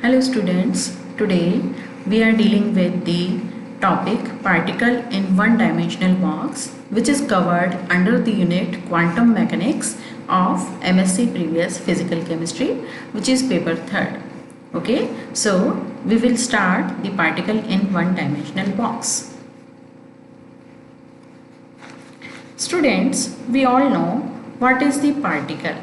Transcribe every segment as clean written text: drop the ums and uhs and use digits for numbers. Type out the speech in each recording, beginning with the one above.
Hello students, today we are dealing with the topic particle in one-dimensional box, which is covered under the unit quantum mechanics of MSc previous physical chemistry, which is paper 3rd. Okay, so we will start the particle in one-dimensional box. Students, we all know what is the particle.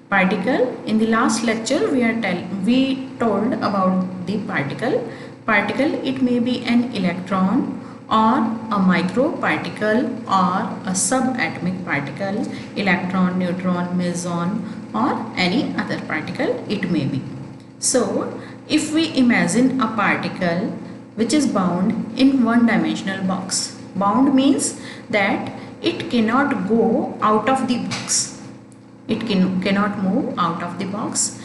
Particle, in the last lecture we told about the particle. It may be an electron or a microparticle or a subatomic particle, electron, neutron, meson, or any other particle it may be. So if we imagine a particle which is bound in one dimensional box, bound means that it cannot go out of the box. It cannot move out of the box.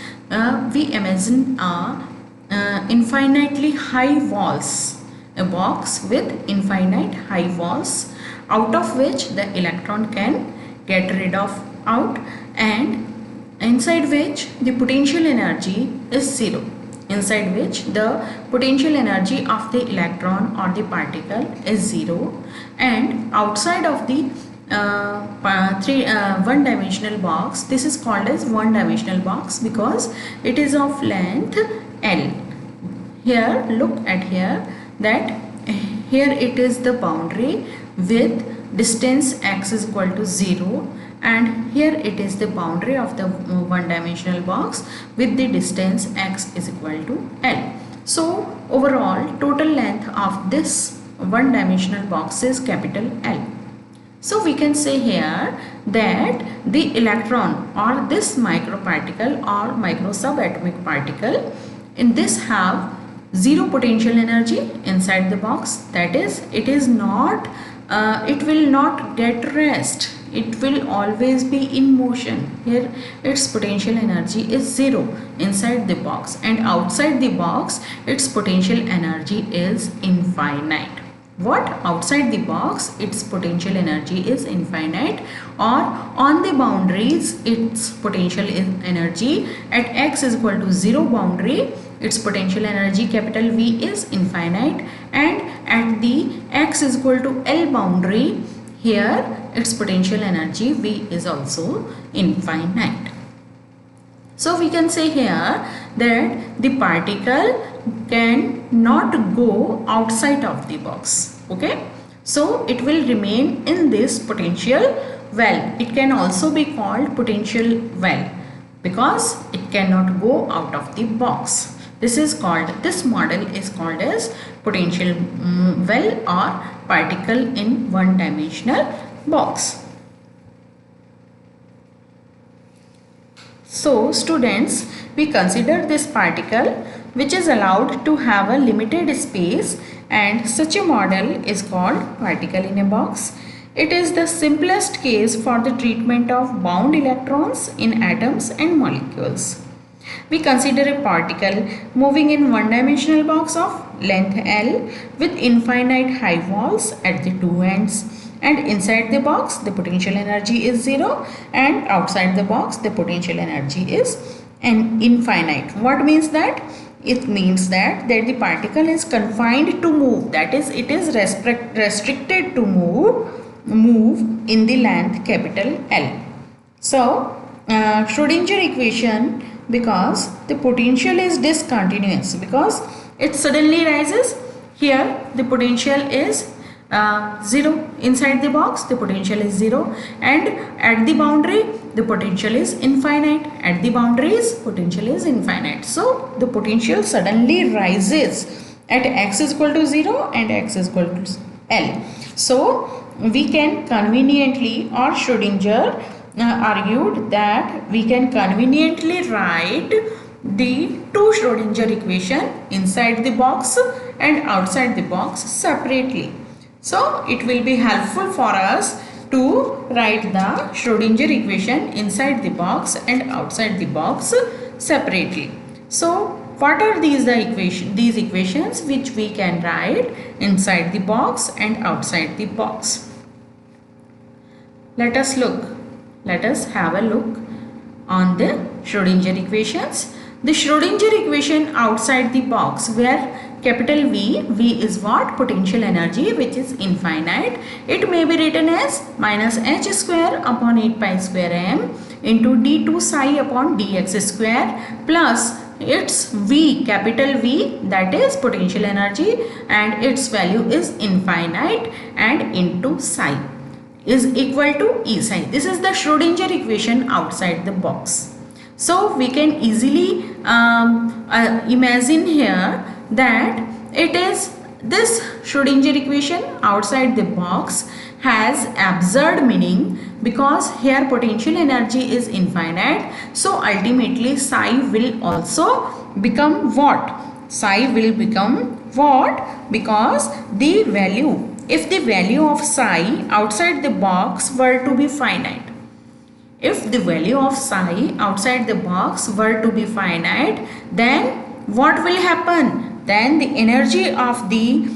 We imagine infinitely high walls, a box with infinite high walls, out of which the electron can get rid of out, and inside which the potential energy is zero, inside which the potential energy of the electron or the particle is zero, and outside of the one-dimensional box, this is called as one-dimensional box because it is of length L. Here, look at here, that here it is the boundary with distance x is equal to 0, and here it is the boundary of the one-dimensional box with the distance x is equal to L. So overall total length of this one-dimensional box is capital L. So we can say here that the electron or this microparticle or micro subatomic particle in this have zero potential energy inside the box. That is, it will not get rest. It will always be in motion. Here its potential energy is zero inside the box, and outside the box its potential energy is infinite. What? Outside the box its potential energy is infinite, or on the boundaries its potential energy at x is equal to 0 boundary, its potential energy capital V is infinite, and at the x is equal to L boundary, here its potential energy V is also infinite. So we can say here that the particle can not go outside of the box. Okay, so it will remain in this potential well. It can also be called potential well because it cannot go out of the box. This model is called as potential well or particle in one-dimensional box. So students, we consider this particle which is allowed to have a limited space, and such a model is called particle in a box. It is the simplest case for the treatment of bound electrons in atoms and molecules. We consider a particle moving in one-dimensional box of length L with infinite high walls at the two ends, and inside the box the potential energy is 0, and outside the box the potential energy is infinite. What means that? It means that the particle is confined to move, that is, it is restricted to move in the length capital L. So Schrodinger equation, because the potential is discontinuous, because it suddenly rises, here the potential is 0, inside the box the potential is 0, and at the boundary the potential is infinite, at the boundaries potential is infinite. So the potential suddenly rises at x is equal to 0 and x is equal to L. So we can conveniently, or Schrodinger argued that we can conveniently write the two Schrodinger equation inside the box and outside the box separately. So it will be helpful for us to write the Schrodinger equation inside the box and outside the box separately. So what are these equations which we can write inside the box and outside the box? Let us have a look on the Schrodinger equations. The Schrodinger equation outside the box, where capital V is what? Potential energy, which is infinite. It may be written as minus h square upon 8 pi square m into d2 psi upon dx square plus its V, capital V, that is potential energy, and its value is infinite, and into psi is equal to E psi. This is the Schrodinger equation outside the box. So we can easily imagine here that it is this Schrodinger equation outside the box has absurd meaning, because here potential energy is infinite. So ultimately psi will also become what? Psi will become what? Because the value, if the value of psi outside the box were to be finite, if the value of psi outside the box were to be finite, then what will happen? Then the energy of the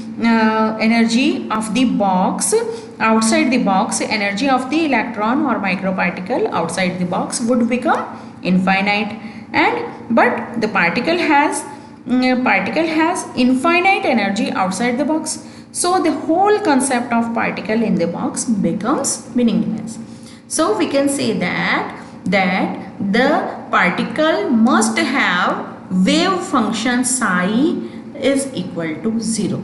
box outside the box, energy of the electron or microparticle outside the box would become infinite, but the particle has infinite energy outside the box. So the whole concept of particle in the box becomes meaningless. So we can say that the particle must have wave function psi is equal to 0.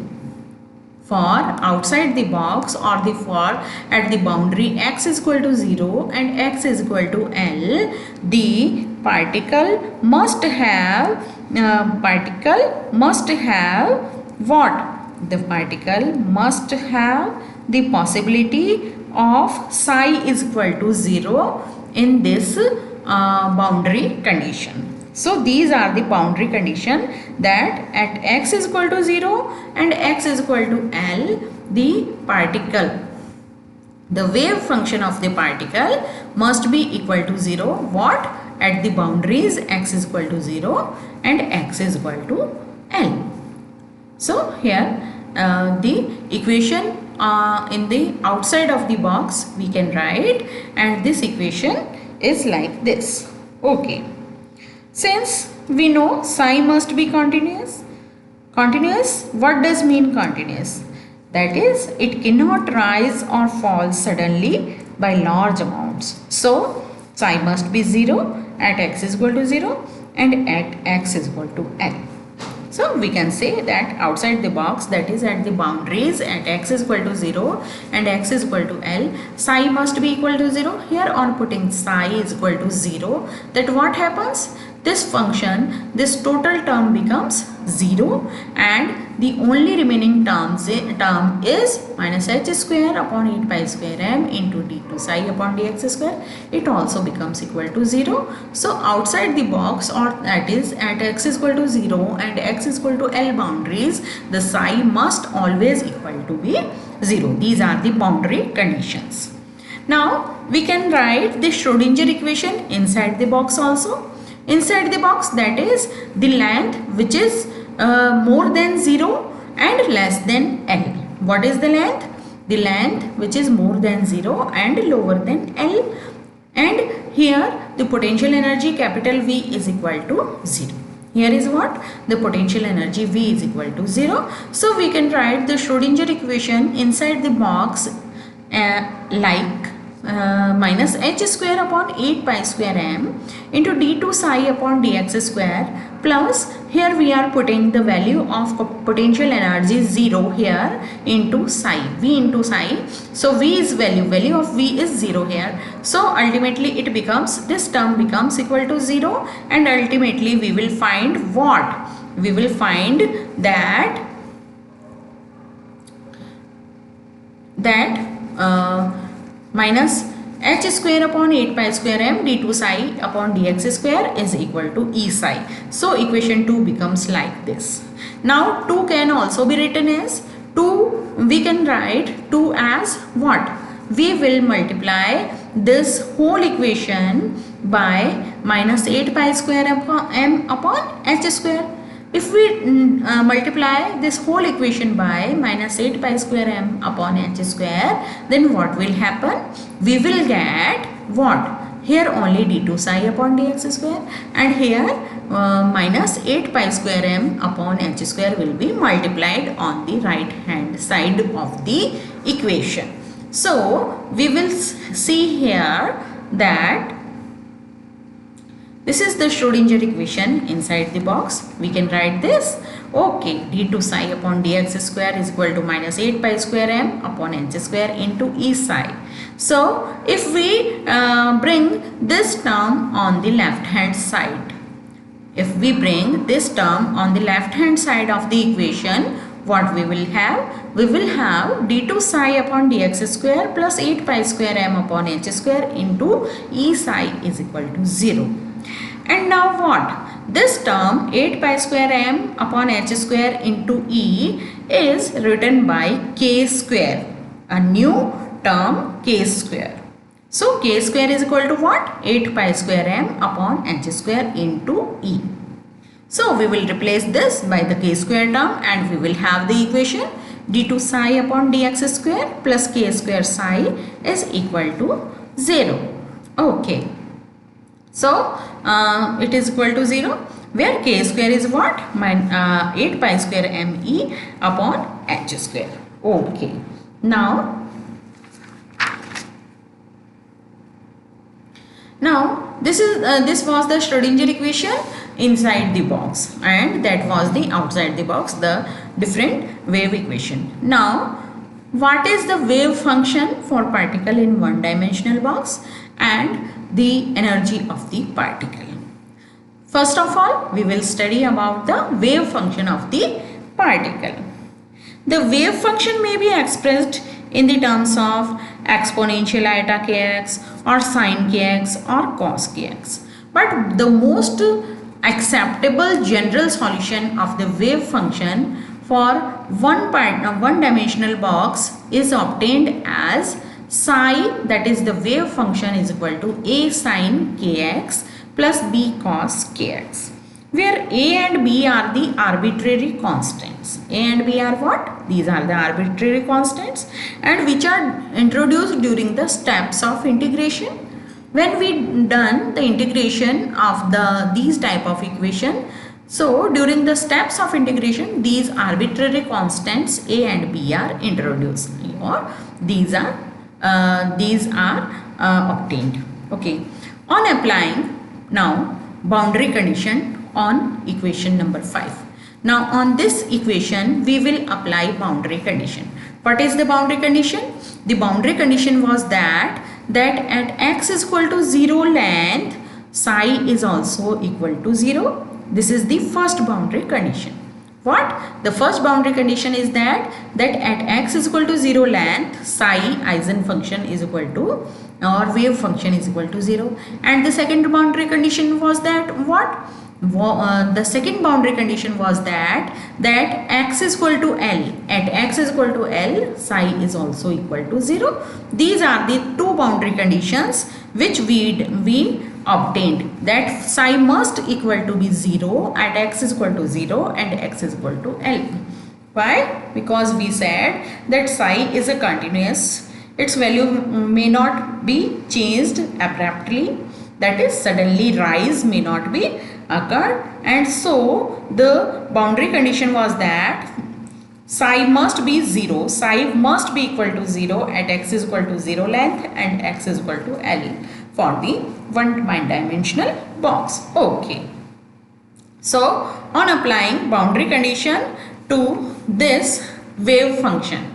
For outside the box, or for at the boundary x is equal to 0 and x is equal to L, the particle must have what? The particle must have the possibility of psi is equal to 0 in this boundary condition. So these are the boundary condition, that at x is equal to 0 and x is equal to L, the particle, the wave function of the particle must be equal to 0. What? At the boundaries x is equal to 0 and x is equal to L. So here the equation in the outside of the box we can write, and this equation is like this. Okay. Since we know psi must be continuous, what does mean continuous? That is, it cannot rise or fall suddenly by large amounts. So psi must be 0 at x is equal to 0 and at x is equal to L. So we can say that outside the box, that is at the boundaries at x is equal to 0 and x is equal to L, psi must be equal to 0. Here on putting psi is equal to 0, that what happens? This function, this total term becomes 0, and the only remaining term is minus h square upon 8 pi square m into d2 psi upon dx square. It also becomes equal to 0. So outside the box, or that is at x is equal to 0 and x is equal to L boundaries, the psi must always equal to be 0. These are the boundary conditions. Now we can write the Schrodinger equation inside the box also. Inside the box, that is the length which is more than 0 and less than L. What is the length? The length which is more than 0 and lower than L. And here the potential energy capital V is equal to 0. Here is what? The potential energy V is equal to 0. So we can write the Schrodinger equation inside the box like minus h square upon 8 pi square m into d2 psi upon dx square, plus here we are putting the value of potential energy 0 here into psi, V into psi. So V is value of V is 0 here. So ultimately it becomes, this term becomes equal to 0, and ultimately we will find what? We will find that minus h square upon 8 pi square m d2 psi upon dx square is equal to E psi. So equation 2 becomes like this. Now 2 can also be written as 2, we can write 2 as what? We will multiply this whole equation by minus 8 pi square m upon h square. If we multiply this whole equation by minus 8 pi square m upon h square, then what will happen? We will get what? here only d2 psi upon dx square, and here minus 8 pi square m upon h square will be multiplied on the right hand side of the equation. So we will see here that this is the Schrodinger equation inside the box. We can write this. Okay, d2 psi upon dx square is equal to minus 8 pi square m upon h square into e psi. So if we bring this term on the left hand side, if we bring this term on the left hand side of the equation, what we will have? We will have d2 psi upon dx square plus 8 pi square m upon h square into e psi is equal to 0. And now what? This term 8 pi square m upon h square into e is written by k square, a new term k square. So k square is equal to what? 8 pi square m upon h square into e. So we will replace this by the k square term and we will have the equation d2 psi upon dx square plus k square psi is equal to 0. Okay. So it is equal to 0, where k square is what? 8 pi square me upon h square. Okay. Now this was the Schrodinger equation inside the box, and that was the outside the box, the different wave equation. Now what is the wave function for particle in one dimensional box and the energy of the particle? First of all, we will study about the wave function of the particle. The wave function may be expressed in the terms of exponential iota kx or sine kx or cos kx. But the most acceptable general solution of the wave function for one dimensional box is obtained as psi, that is the wave function, is equal to a sine kx plus b cos kx, where a and b are the arbitrary constants. A and b are what? These are the arbitrary constants, and which are introduced during the steps of integration. When we done the integration of these type of equation, so during the steps of integration, these arbitrary constants a and b are introduced, or these are obtained. Okay. On applying now boundary condition on equation number 5. Now on this equation we will apply boundary condition. What is the boundary condition? The boundary condition was that at x is equal to 0 length, psi is also equal to 0. This is the first boundary condition. What? The first boundary condition is that at x is equal to 0 length, psi eigenfunction is equal to, or wave function is equal to 0. And the second boundary condition was that what? The second boundary condition was that x is equal to L. At x is equal to L, psi is also equal to 0. These are the two boundary conditions which we obtained, that psi must equal to be 0 at x is equal to 0 and x is equal to L. Why? Because we said that psi is a continuous. Its value may not be changed abruptly, that is suddenly rise may not be occurred, and so the boundary condition was that psi must be 0, psi must be equal to 0 at x is equal to 0 length and x is equal to L for the one dimensional box. Okay. So on applying boundary condition to this wave function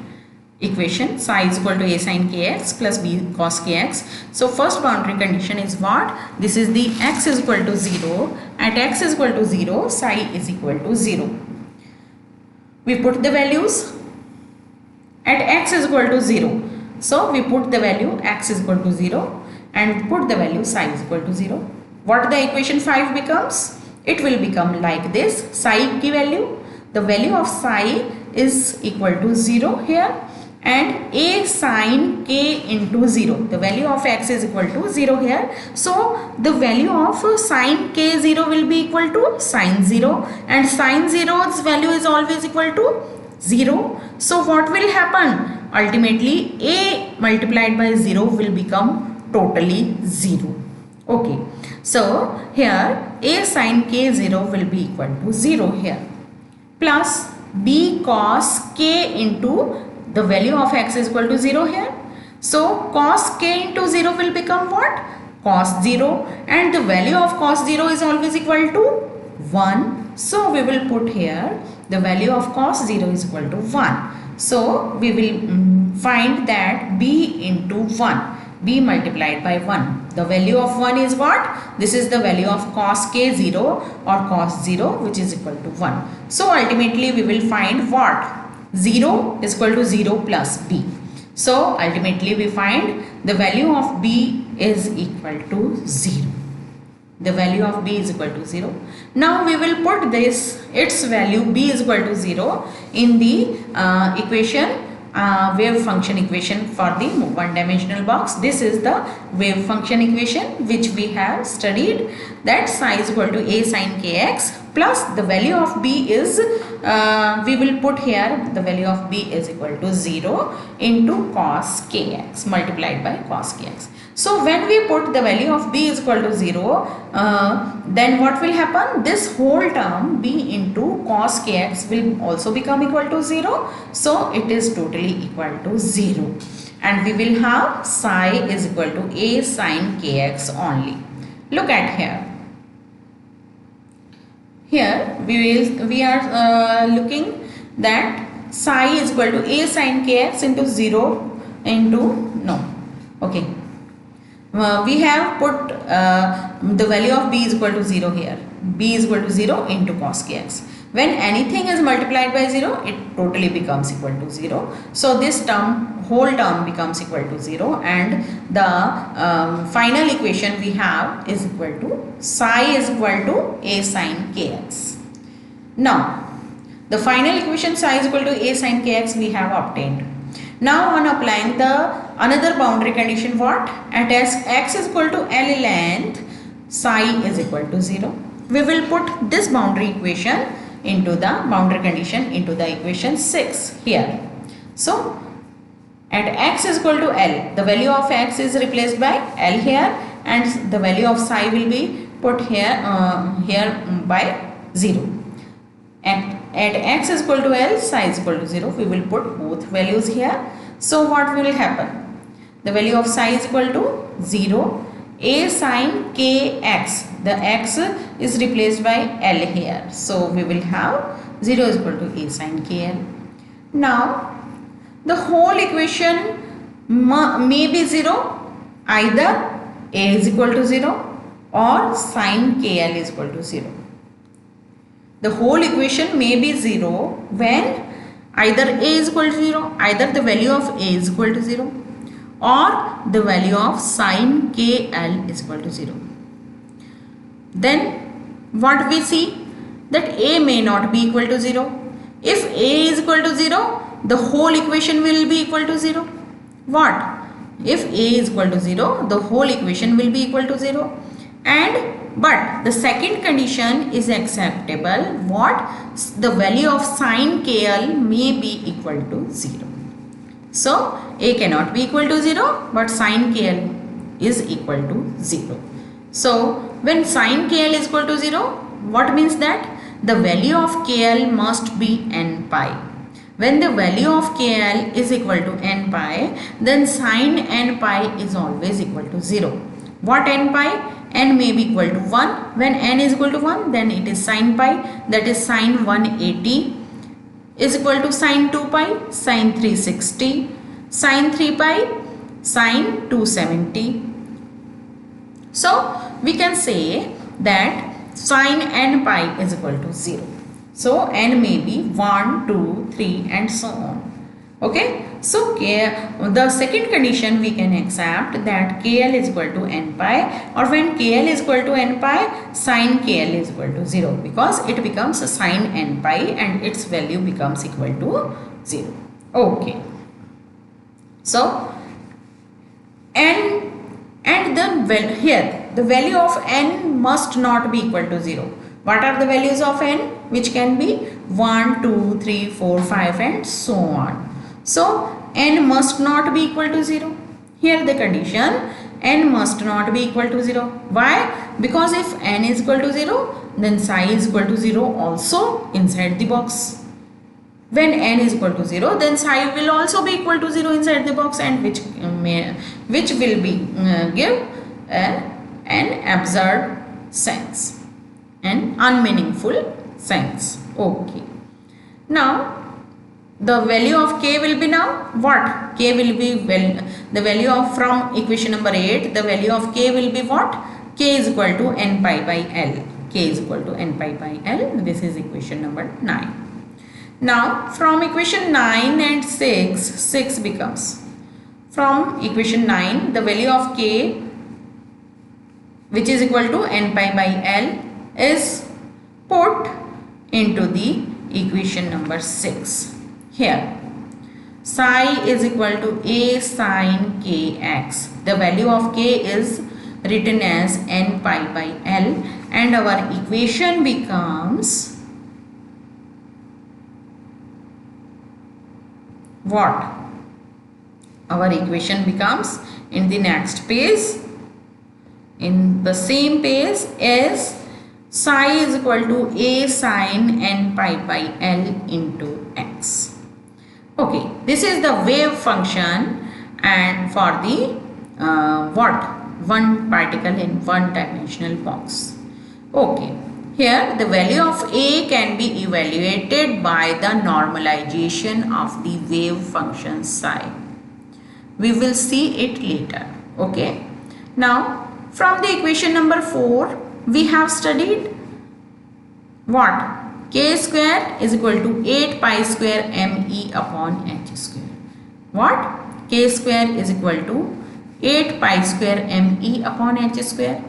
equation, psi is equal to a sin kx plus b cos kx. So first boundary condition is what? This is the x is equal to 0. At x is equal to 0, psi is equal to 0. We put the values at x is equal to 0. So we put the value x is equal to 0 and put the value psi is equal to 0. What the equation 5 becomes? It will become like this. Psi ki value, the value of psi is equal to 0 here, and a sin k into 0. The value of x is equal to 0 here. So the value of sin k0 will be equal to sin 0, and sin 0's value is always equal to 0. So what will happen? Ultimately a multiplied by 0 will become totally 0. Okay, so here a sin k0 will be equal to 0 here, plus b cos k into the value of x is equal to 0 here. So cos k into 0 will become what? Cos 0, and the value of cos 0 is always equal to 1. So we will put here the value of cos 0 is equal to 1. So we will find that b into 1, b multiplied by 1. The value of 1 is what? This is the value of cos k0 or cos 0, which is equal to 1. So ultimately we will find what? 0 is equal to 0 plus b. So ultimately we find the value of b is equal to 0. The value of b is equal to 0. Now we will put this, its value b is equal to 0 in the equation, wave function equation for the one dimensional box. This is the wave function equation which we have studied, that psi is equal to a sin kx plus the value of b is, we will put here the value of b is equal to 0 into cos kx multiplied by cos kx. So when we put the value of b is equal to 0, then what will happen? This whole term b into cos kx will also become equal to 0. So it is totally equal to 0. And we will have psi is equal to a sin kx only. Look at here. Here we are looking that psi is equal to a sin kx into 0 into, no, okay. We have put the value of b is equal to 0 here. B is equal to 0 into cos kx. When anything is multiplied by 0, it totally becomes equal to 0. So this term, whole term becomes equal to 0, and the final equation we have is equal to psi is equal to a sin kx. Now, the final equation psi is equal to a sin kx we have obtained. Now on applying the another boundary condition, what? At x is equal to L length, psi is equal to 0. We will put this boundary equation into the boundary condition into the equation 6 here. So at x is equal to L, the value of x is replaced by L here, and the value of psi will be put here by 0. At x is equal to L, psi is equal to 0. We will put both values here. So what will happen? The value of psi is equal to 0. A sin kx, the x is replaced by L here. So we will have 0 is equal to a sin kl. Now the whole equation may be 0. Either a is equal to 0 or sin kl is equal to 0. The whole equation may be 0 when either a is equal to 0, either the value of a is equal to 0 or the value of sin kl is equal to 0. Then what we see? That a may not be equal to 0. If a is equal to 0, the whole equation will be equal to 0. What? If a is equal to 0, the whole equation will be equal to 0. But the second condition is acceptable. What? The value of sin kl may be equal to 0. So a cannot be equal to 0, but sin kl is equal to 0. So when sin kl is equal to 0, what means that? The value of kl must be n pi. When the value of kl is equal to n pi, then sin n pi is always equal to 0. What n pi? N may be equal to 1. When n is equal to 1, then it is sin pi, that is sin 180 is equal to sin 2 pi, sin 360, sin 3 pi, sin 270. So we can say that sin n pi is equal to 0. So n may be 1, 2, 3 and so on. Okay. So the second condition we can accept that kl is equal to n pi, or when kl is equal to n pi, sin kl is equal to 0, because it becomes a sin n pi and its value becomes equal to 0. Okay. So n, and then here the value of n must not be equal to 0. What are the values of n? Which can be 1, 2, 3, 4, 5 and so on. So n must not be equal to 0. Here the condition n must not be equal to 0. Why? Because if n is equal to 0, then psi is equal to 0 also inside the box. When n is equal to 0, then psi will also be equal to 0 inside the box, and which will be give an absurd sense, an unmeaningful sense. Okay. Now the value of k will be now what? K will be the value of from equation number 8. The value of k will be what? K is equal to n pi by L. K is equal to n pi by L. This is equation number 9. Now from equation 9 and 6 becomes, from equation 9 the value of k, which is equal to n pi by L, is put into the equation number 6. Here psi is equal to a sin kx. The value of k is written as n pi by L, and our equation becomes what? Our equation becomes, in the next page, in the same page, is psi is equal to a sin n pi by L into x. Okay, this is the wave function, and for the one particle in one dimensional box. Okay. Here the value of a can be evaluated by the normalization of the wave function psi. We will see it later. Okay. Now from the equation number 4 we have studied what? K square is equal to 8 pi square me upon h square. What? K square is equal to 8 pi square me upon h square.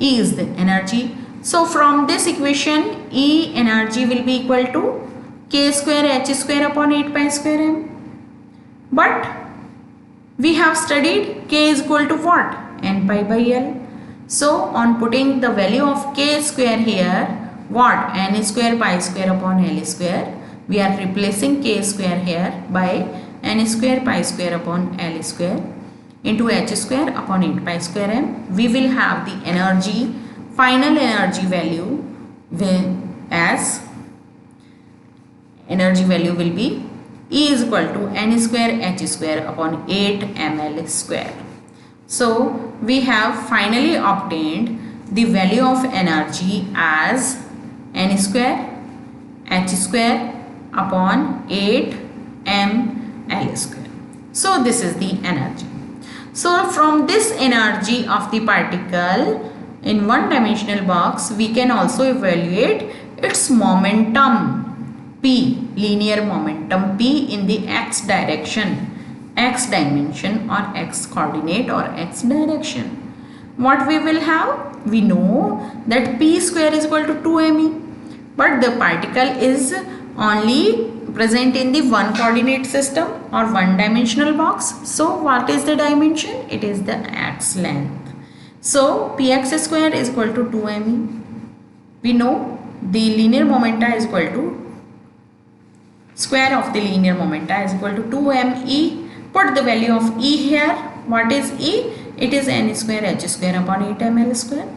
E is the energy. So from this equation, E energy will be equal to k square h square upon 8 pi square m. But we have studied k is equal to what? N pi by L. So on putting the value of k square here, what? N square pi square upon L square. We are replacing k square here by n square pi square upon L square into h square upon 8 pi square m. We will have the energy, final energy value, as energy value will be E is equal to n square h square upon 8 ml square. So we have finally obtained the value of energy as n square h square upon 8 ml square. So this is the energy. So from this energy of the particle in one dimensional box, we can also evaluate its momentum p, linear momentum p in the x direction, x dimension or x coordinate or x direction. What we will have? We know that p square is equal to 2me, but the particle is only present in the one coordinate system or one dimensional box. So what is the dimension? It is the x length. So px square is equal to 2me. We know the linear momenta is equal to square of the linear momenta is equal to 2me. Put the value of E here. What is E? It is n square h square upon 8 ml square.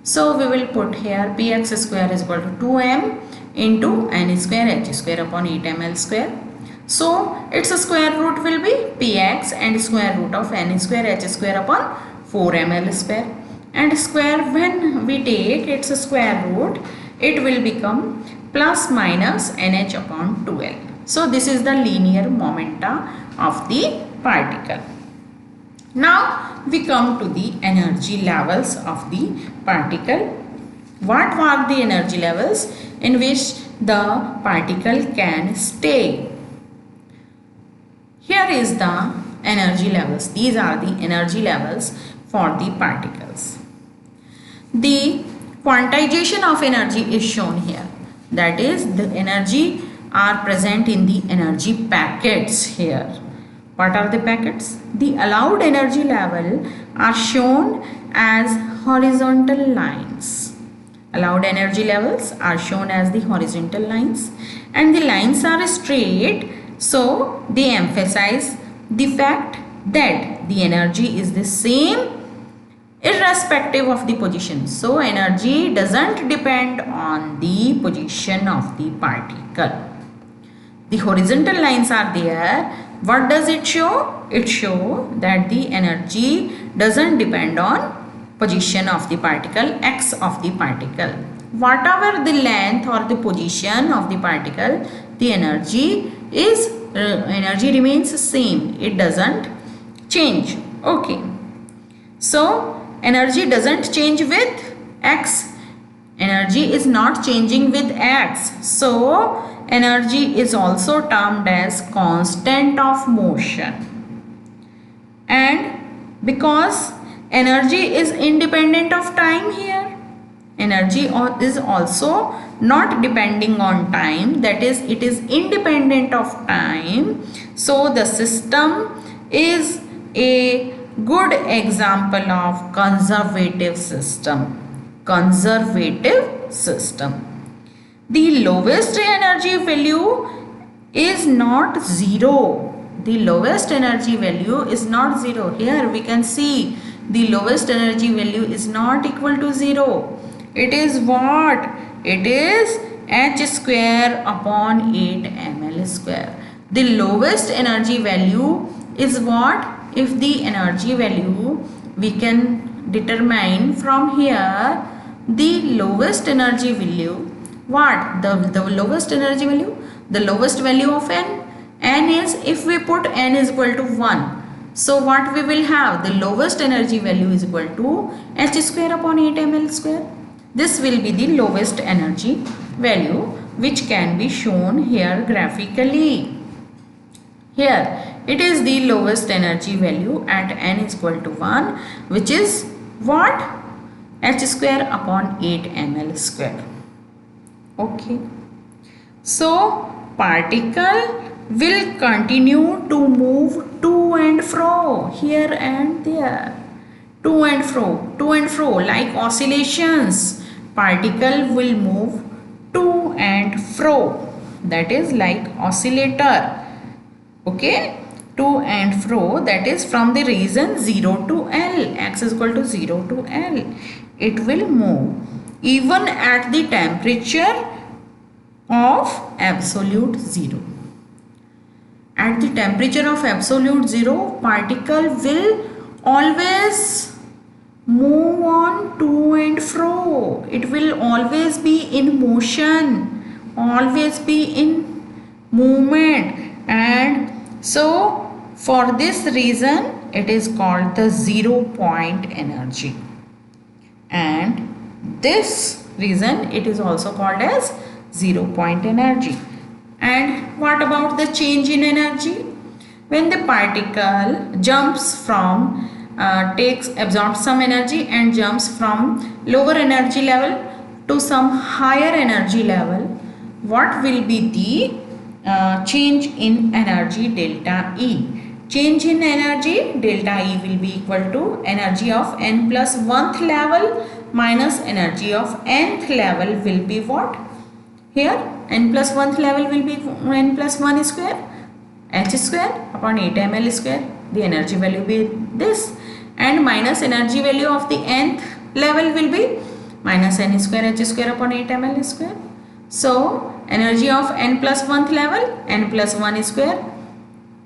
So we will put here px square is equal to 2m into n square h square upon 8 ml square. So its square root will be px and square root of n square h square upon 4 ml square. And square, when we take its square root, it will become plus minus nh upon 2l. So this is the linear momenta of the particle. Now we come to the energy levels of the particle. What were the energy levels in which the particle can stay? Here is the energy levels. These are the energy levels for the particles. The quantization of energy is shown here. That is, the energy are present in the energy packets here. What are the packets? The allowed energy level are shown as horizontal lines. Allowed energy levels are shown as the horizontal lines, and the lines are straight, so they emphasize the fact that the energy is the same irrespective of the position. So energy doesn't depend on the position of the particle. The horizontal lines are there. What does it show? It shows that the energy doesn't depend on position of the particle, x of the particle. Whatever the length or the position of the particle, the energy remains same. It doesn't change. Okay. So energy doesn't change with x. Energy is not changing with x. So energy is also termed as constant of motion. And because energy is independent of time here, energy is also not depending on time, that is it is independent of time. So the system is a good example of conservative system. The lowest energy value is not zero. The lowest energy value is not zero. Here we can see the lowest energy value is not equal to 0. It is what? It is h square upon 8 ml square. The lowest energy value is what? If the energy value we can determine from here, the lowest energy value, what? The lowest energy value? The lowest value of n? N is, if we put n is equal to 1. So what we will have? The lowest energy value is equal to h square upon 8 ml square. This will be the lowest energy value which can be shown here graphically. Here it is the lowest energy value at n is equal to 1, which is what? H square upon 8 ml square. Okay. So particle will continue to move to and fro, here and there. To and fro like oscillations. Particle will move to and fro, that is like oscillator. Okay, to and fro, that is from the region 0 to L, x is equal to 0 to L. It will move even at the temperature of absolute 0. At the temperature of absolute 0, particle will always move on to and fro. It will always be in motion, always be in movement, and so for this reason it is called the 0 point energy, and this reason it is also called as 0 point energy. And what about the change in energy? When the particle jumps from absorbs some energy and jumps from lower energy level to some higher energy level, what will be the change in energy delta E? Change in energy delta E will be equal to energy of n plus 1th level minus energy of nth level will be what? Here n plus 1th level will be n plus 1 square, h square upon 8 ml square. The energy value will be this, and minus energy value of the nth level will be minus n square h square upon 8 ml square. So energy of n plus 1th level, n plus 1 square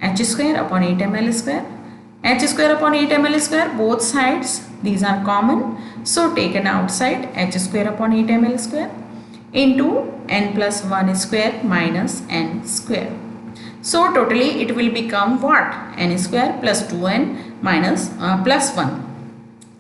h square upon 8 ml square. H square upon 8 ml square, both sides these are common, so taken outside h square upon 8 ml square into n plus 1 square minus n square. So totally it will become what? N square plus 2n minus plus 1.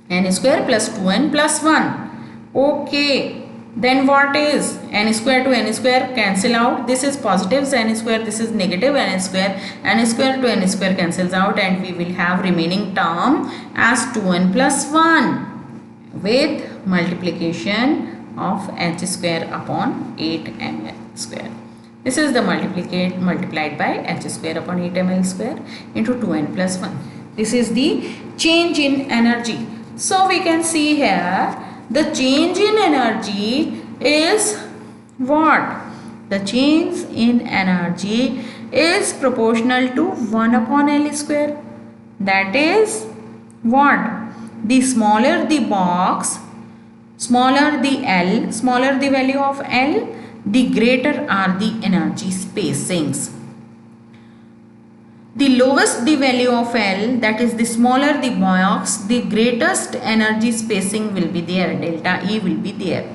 N square plus 2n plus 1. Okay. Then what is? N square to n square cancel out. This is positive n square. This is negative n square. N square to n square cancels out, and we will have remaining term as 2n plus 1 with multiplication of h square upon 8 ml square. This is the multiplied by h square upon 8 ml square into 2n plus 1. This is the change in energy. So we can see here the change in energy is what? The change in energy is proportional to 1 upon L square. That is what? the smaller the box, smaller the L, smaller the value of L, the greater are the energy spacings. The lowest the value of L, that is the smaller the box, the greatest energy spacing will be there, delta E will be there.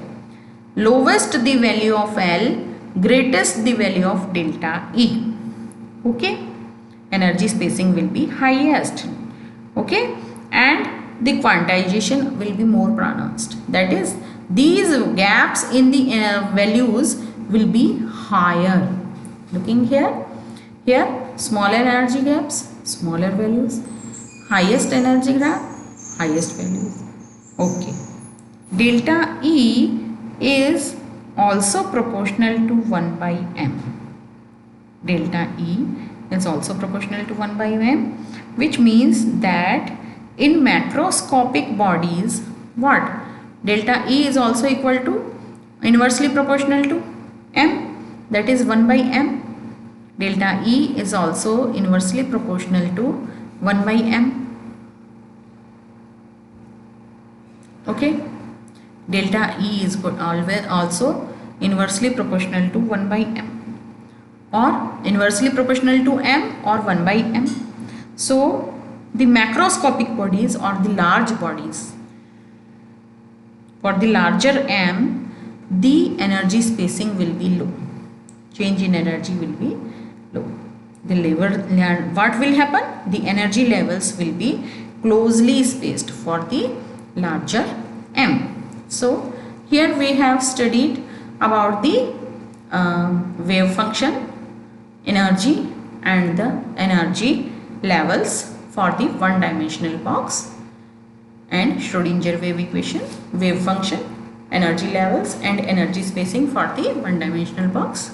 Lowest the value of L, greatest the value of delta E. Okay, energy spacing will be highest. Okay, and the quantization will be more pronounced. That is, these gaps in the values will be higher. Looking here, smaller energy gaps, smaller values, highest energy gap, highest values. Okay, delta E is also proportional to 1 by m. Delta E is also proportional to 1 by m, which means that in macroscopic bodies, what? Delta E is also equal to inversely proportional to m, that is 1 by m. Delta E is also inversely proportional to 1 by m. Okay, delta E is always also inversely proportional to 1 by m, or inversely proportional to m or 1 by m. So the macroscopic bodies or the large bodies, for the larger m, the energy spacing will be low, change in energy will be low. The level, what will happen? The energy levels will be closely spaced for the larger m. So here we have studied about the wave function, energy and the energy levels for the one-dimensional box, and Schrodinger wave equation, wave function, energy levels and energy spacing for the one-dimensional box.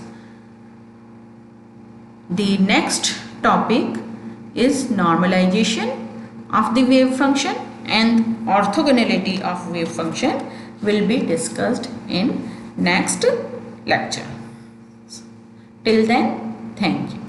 The next topic is normalization of the wave function and orthogonality of wave function will be discussed in next lecture. Till then, thank you.